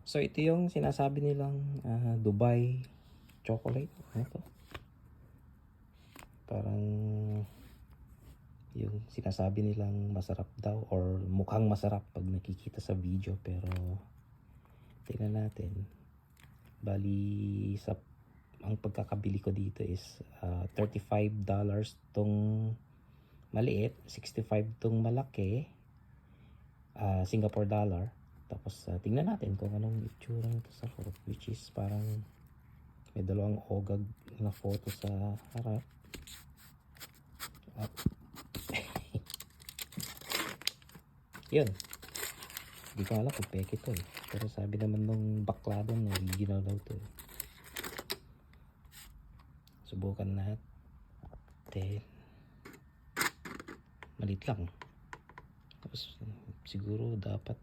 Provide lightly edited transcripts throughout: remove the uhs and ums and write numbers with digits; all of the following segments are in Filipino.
So ito yung sinasabi nilang Dubai chocolate. Ano to? Parang yung sinasabi nilang masarap daw or mukhang masarap pag nakikita sa video, pero tingnan natin. Bali ang pagkakabili ko dito is $35 tong maliit, 65 tong malaki, Singapore dollar. Tapos tingnan natin kung anong itsura nito sa harap, which is parang may dalawang ogag na photo sa harap. Yun, hindi ko alam kung peke to pero sabi naman nung bakla doon original daw to Subukan natin. Malit lang. Tapos siguro dapat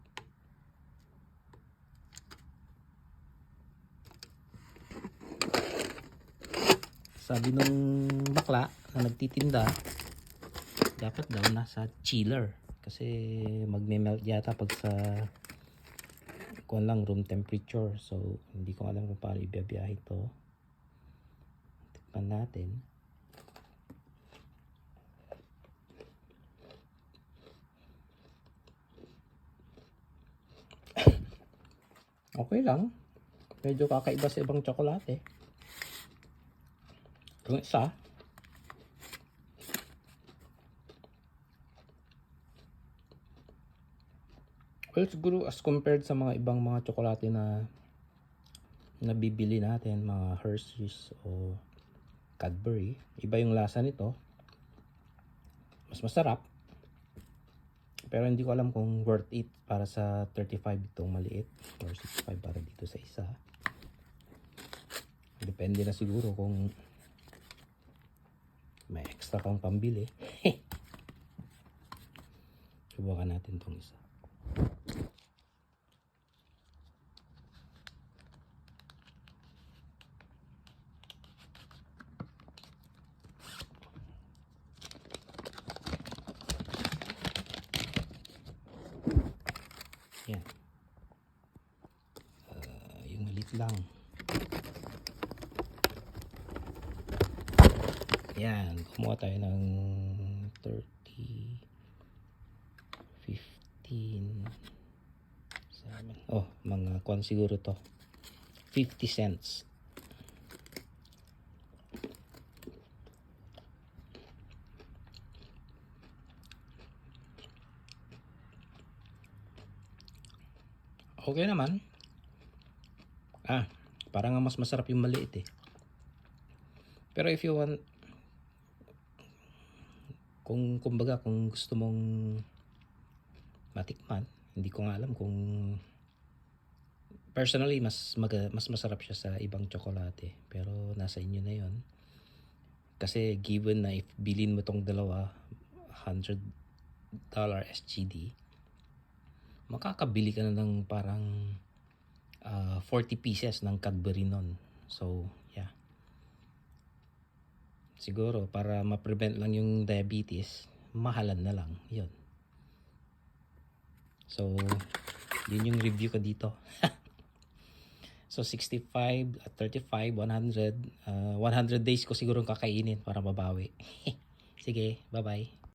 sabi nung bakla na nagtitinda, dapat daw nasa chiller kasi magme-melt yata pag sa kung lang room temperature. So hindi ko alam kung paano ibiyahe ito. Tikman natin. Okay lang. Medyo kakaiba sa ibang tsokolate. Yung isa, well, siguro as compared sa mga ibang mga tsokolate na nabibili natin, mga Hershey's o Cadbury, iba yung lasa nito. Mas masarap. Pero hindi ko alam kung worth it para sa 35 itong maliit or 65 para dito sa isa. Depende na siguro kung may extra kang pambili. Subukan natin itong isa. Yan. Yung maliit lang. Yan. Kumuha tayo ng 30, 15, 7. Oh, mga kwan siguro to. 50 cents. Okay naman. Parang mas masarap yung maliit eh. Pero if you want, kumbaga kung gusto mong matikman, hindi ko nga alam kung personally mas masarap siya sa ibang tsokolate, pero nasa inyo na yon. Kasi given na if bilin mo tong dalawa $100 SGD, makakabili ka na ng parang 40 pieces ng Cadbury nun. So yeah, siguro para ma-prevent lang yung diabetes, mahalan na lang yun. So yun yung review ko dito. So 65, 35, 100 days ko siguro kakainin para mabawi. Sige, bye bye.